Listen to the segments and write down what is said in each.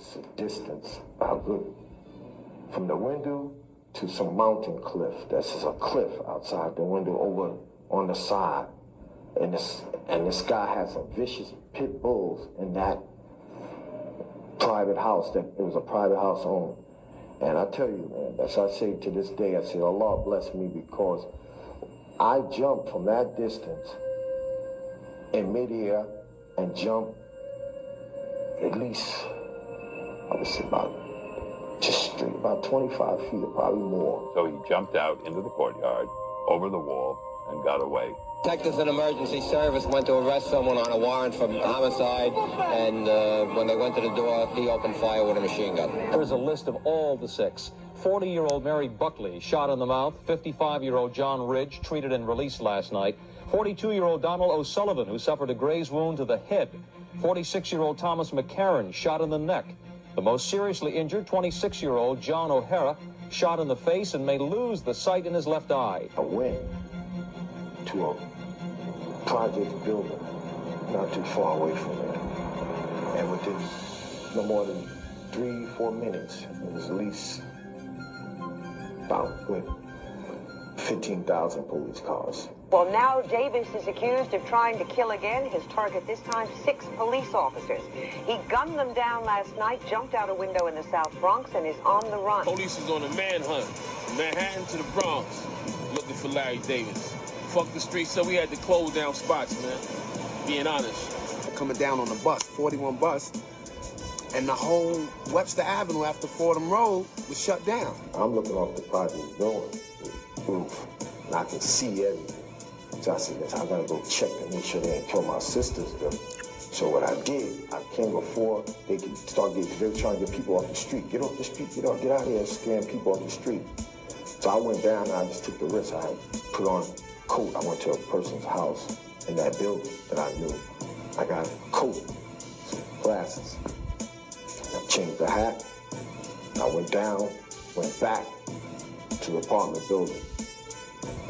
It's a distance, how good. From the window to some mountain cliff. This is a cliff outside the window over on the side. And this guy had some vicious pit bulls in that private house. That it was a private house owned. And I tell you, man, that's what I say to this day. I say, Allah bless me, because I jumped from that distance in midair and jumped at least, I would say about 25 feet, or probably more. So he jumped out into the courtyard, over the wall, and got away. Detectives and emergency service went to arrest someone on a warrant for homicide, and when they went to the door, he opened fire with a machine gun. There's a list of all the six. 40-year-old Mary Buckley, shot in the mouth. 55-year-old John Ridge, treated and released last night. 42-year-old Donald O'Sullivan, who suffered a graze wound to the head. 46-year-old Thomas McCarran, shot in the neck. The most seriously injured, 26-year-old John O'Hara, shot in the face and may lose the sight in his left eye. I went to a project building not too far away from there. And within no more than 3-4 minutes, it was at least about 15,000 police cars. Well, now Davis is accused of trying to kill again. His target this time, 6 police officers. He gunned them down last night, jumped out a window in the South Bronx, and is on the run. Police is on a manhunt from Manhattan to the Bronx, looking for Larry Davis. Fuck the streets, so we had to close down spots, man. Being honest. Coming down on the bus, 41 bus, and the whole Webster Avenue after Fordham Road was shut down. I'm looking off the project building roof, and I can see everything. So I said, I gotta go check to make sure they ain't kill my sisters, though. So what I did, I came before they could start getting, they were trying to get people off the street. Get off the street, get out of here, scaring people off the street. So I went down and I just took the risk. I had put on a coat. I went to a person's house in that building that I knew. I got a coat, some glasses. I changed the hat. I went down, went back to the apartment building.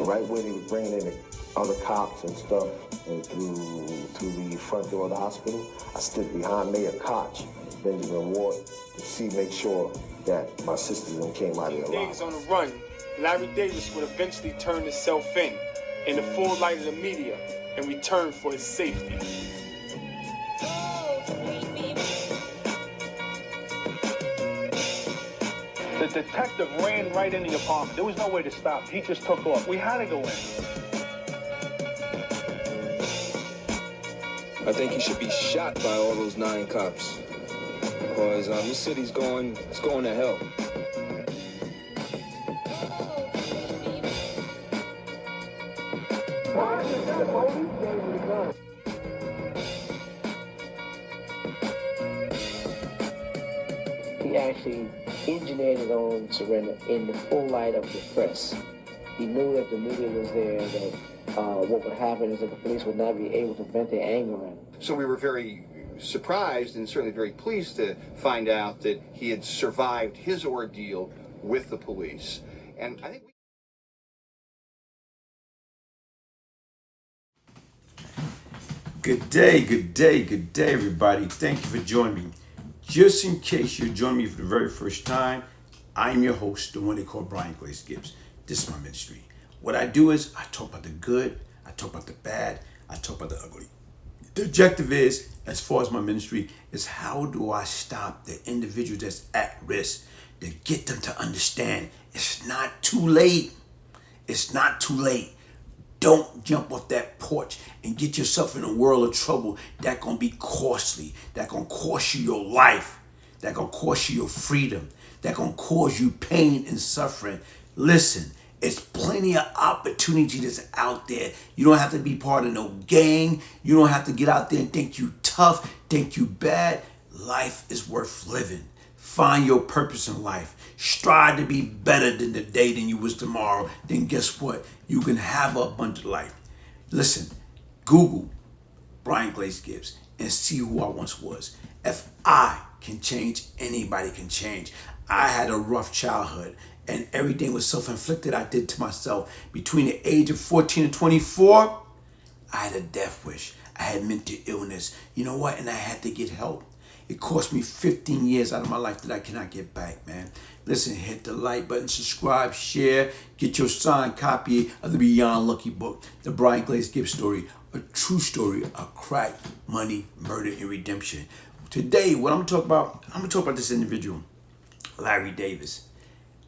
Right where they were bringing in the other cops and stuff, and through the front door of the hospital, I stood behind Mayor Koch, Benjamin Ward, to make sure that my sisters came out of there alive. Days on the run, Larry Davis would eventually turn himself in the full light of the media, and return for his safety. The detective ran right in the apartment. There was no way to stop. He just took off. We had to go in. I think he should be shot by all those 9 cops. Because this city's going to hell. He actually engineered his own surrender in the full light of the press. He knew that the media was there, that what would happen is that the police would not be able to vent their anger on him. So we were very surprised and certainly very pleased to find out that he had survived his ordeal with the police. And I think Good day, everybody. Thank you for joining me. Just in case you're joining me for the very first time, I'm your host, the one they call Bryant, Glaze Gibbs. This is my ministry. What I do is I talk about the good, I talk about the bad, I talk about the ugly. The objective is, as far as my ministry, is how do I stop the individual that's at risk, to get them to understand it's not too late. It's not too late. Don't jump off that porch and get yourself in a world of trouble that's going to be costly, that's going to cost you your life, that's going to cost you your freedom, that's going to cause you pain and suffering. Listen, it's plenty of opportunity that's out there. You don't have to be part of no gang. You don't have to get out there and think you tough, think you bad. Life is worth living. Find your purpose in life. Strive to be better than the day than you was tomorrow. Then guess what? You can have a abundant life. Listen, Google Bryant Glaze Gibbs and see who I once was. If I can change, anybody can change. I had a rough childhood and everything was self-inflicted I did to myself. Between the age of 14 and 24, I had a death wish. I had mental illness. You know what? And I had to get help. It cost me 15 years out of my life that I cannot get back, man. Listen, hit the like button, subscribe, share, get your signed copy of the Beyond Lucky book, the Bryant Glaze Gibbs story, a true story of crack, money, murder, and redemption. Today, what I'm going to talk about this individual, Larry Davis.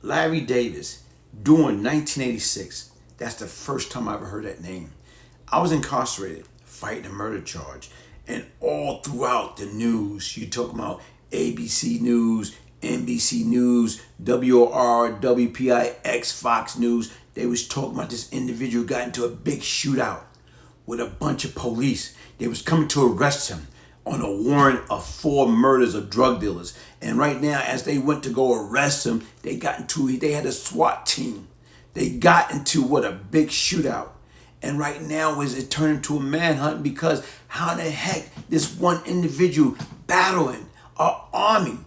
Larry Davis, during 1986, that's the first time I ever heard that name. I was incarcerated, fighting a murder charge. And all throughout the news, you talk about ABC News, NBC News, WOR, WPIX, Fox News. They was talking about this individual got into a big shootout with a bunch of police. They was coming to arrest him on a warrant of 4 murders of drug dealers. And right now, as they went to go arrest him, they had a SWAT team. They got into a big shootout. And right now is it turned into a manhunt because how the heck this one individual battling an army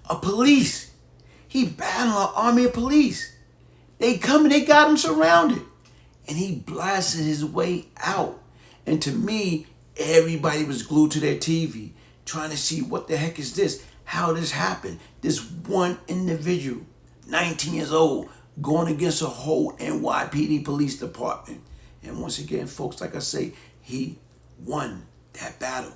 of police. He battled an army of police. They come and they got him surrounded. And he blasted his way out. And to me, everybody was glued to their TV trying to see what the heck is this? How this happened? This one individual, 19 years old, going against a whole NYPD police department. And once again, folks, like I say, he won that battle.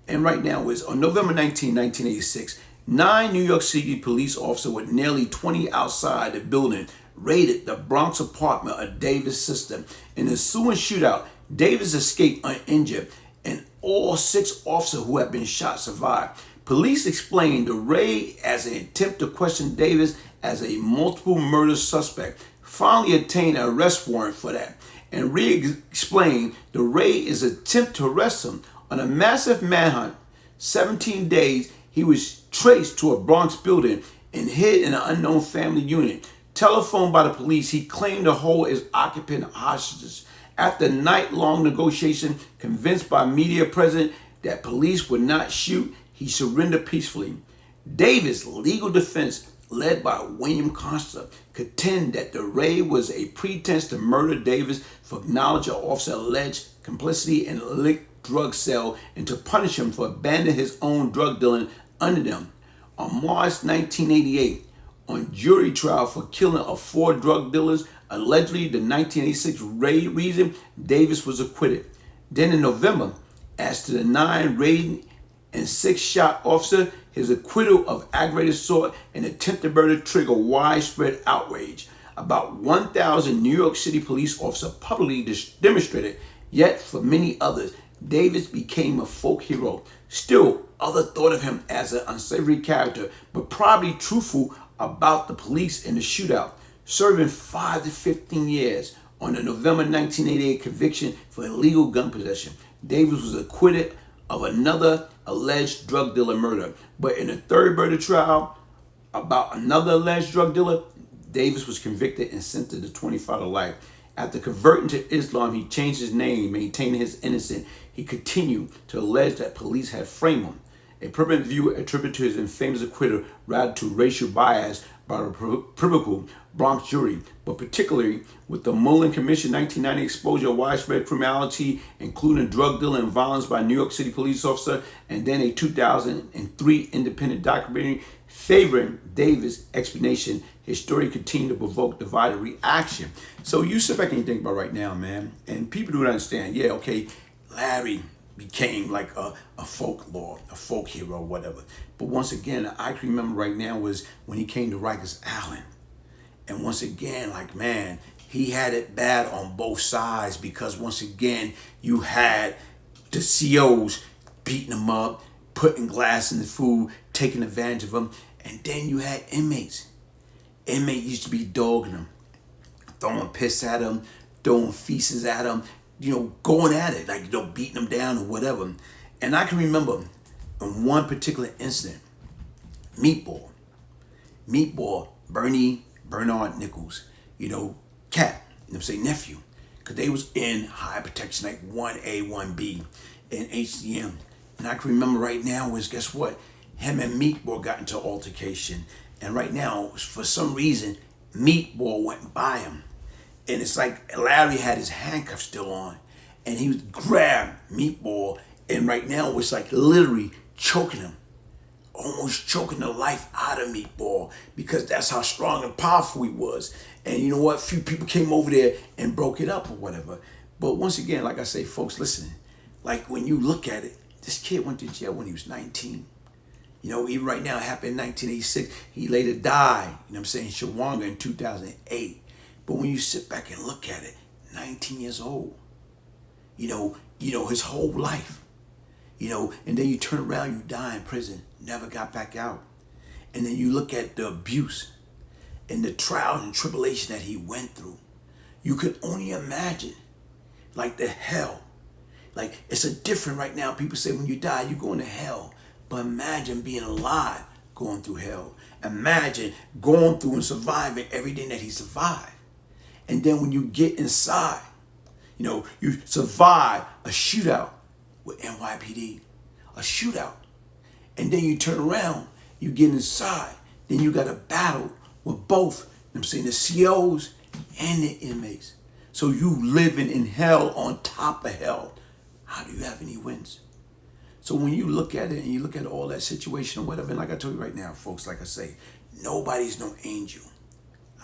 And right now is on November 19, 1986, 9 New York City police officers with nearly 20 outside the building raided the Bronx apartment of Davis' sister. In the ensuing shootout, Davis escaped uninjured, and all 6 officers who had been shot survived. Police explained the raid as an attempt to question Davis as a multiple murder suspect. Finally obtained an arrest warrant for that. And re-explained the raid is an attempt to arrest him. On a massive manhunt, 17 days, he was traced to a Bronx building and hid in an unknown family unit. Telephoned by the police, he claimed to hold his occupant hostages. After night-long negotiation, convinced by media present that police would not shoot, he surrendered peacefully. Davis' legal defense, led by William Costa, contend that the raid was a pretense to murder Davis for knowledge of officer alleged complicity in a linked drug sale and to punish him for abandoning his own drug dealing under them. On March 1988, on jury trial for killing of 4 drug dealers, allegedly the 1986 raid reason, Davis was acquitted. Then in November, as to the 9 raiding and 6 shot officer, his acquittal of aggravated assault and attempted murder triggered widespread outrage. About 1,000 New York City police officers publicly demonstrated, yet for many others, Davis became a folk hero. Still, others thought of him as an unsavory character, but probably truthful about the police in the shootout. Serving 5 to 15 years on the November 1988 conviction for illegal gun possession, Davis was acquitted of another alleged drug dealer murder. But in a third murder trial about another alleged drug dealer, Davis was convicted and sentenced to 25 to life. After converting to Islam, he changed his name, maintaining his innocence. He continued to allege that police had framed him. A permanent view attributed to his infamous acquittal rather to racial bias by the provincial Bronx jury, but particularly with the Mullen Commission 1990 exposure of widespread criminality, including drug dealing and violence by New York City police officer, and then a 2003 independent documentary favoring Davis' explanation. His story continued to provoke divided reaction. So you sit back and you think about right now, man, and people don't understand, yeah, okay, Larry became like a folklore, a folk hero, whatever. But once again, I can remember right now was when he came to Rikers Island. And once again, like, man, he had it bad on both sides because once again, you had the COs beating him up, putting glass in the food, taking advantage of him. And then you had inmates. Inmates used to be dogging him, throwing piss at him, throwing feces at him, going at it, like, beating him down or whatever. And I can remember in one particular incident, Meatball, Bernie Bernard Nichols, cat, nephew, because they was in high protection, like 1A, 1B, in HCM. And I can remember right now was, guess what? Him and Meatball got into altercation. And right now, for some reason, Meatball went by him. And it's like Larry had his handcuffs still on. And he grabbed Meatball. And right now, it's like literally choking him. almost choking the life out of me, boy, because that's how strong and powerful he was. And you know what? Few people came over there and broke it up or whatever. But once again, like I say, folks, listen, like when you look at it, this kid went to jail when he was 19. You know, even right now, it happened in 1986. He later died, you know what I'm saying, in Shawanga in 2008. But when you sit back and look at it, 19 years old, you know, his whole life, you know, and then you turn around, you die in prison, never got back out. And then you look at the abuse and the trials and tribulation that he went through. You could only imagine, like the hell. Like, it's a different right now. People say when you die, you're going to hell. But imagine being alive, going through hell. Imagine going through and surviving everything that he survived. And then when you get inside, you know, you survive a shootout with NYPD, a shootout. And then you turn around, you get inside, then you got a battle with both, you know what I'm saying, the COs and the inmates. So you living in hell on top of hell. How do you have any wins? So when you look at it and you look at all that situation or whatever, and like I told you right now, folks, like I say, nobody's no angel.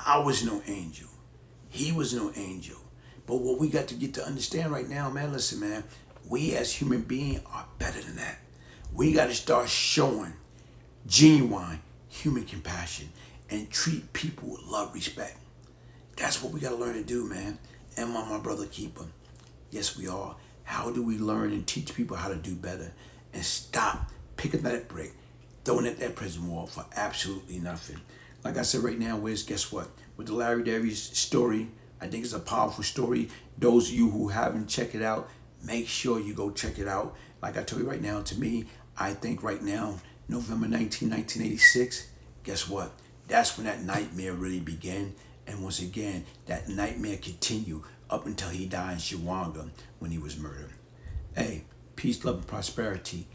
I was no angel. He was no angel. But what we got to get to understand right now, man, listen, man, we as human beings are better than that. We got to start showing genuine human compassion and treat people with love, respect. That's what we got to learn to do, man. Am I my brother keeper? Yes, we are. How do we learn and teach people how to do better and stop picking that brick, throwing at that prison wall for absolutely nothing? Like I said right now, Wiz, guess what? With the Larry Davis story, I think it's a powerful story. Those of you who haven't checked it out, make sure you go check it out. Like I told you right now, to me, I think right now, November 19, 1986, guess what? That's when that nightmare really began. And once again, that nightmare continued up until he died in Shawanga when he was murdered. Hey, peace, love, and prosperity.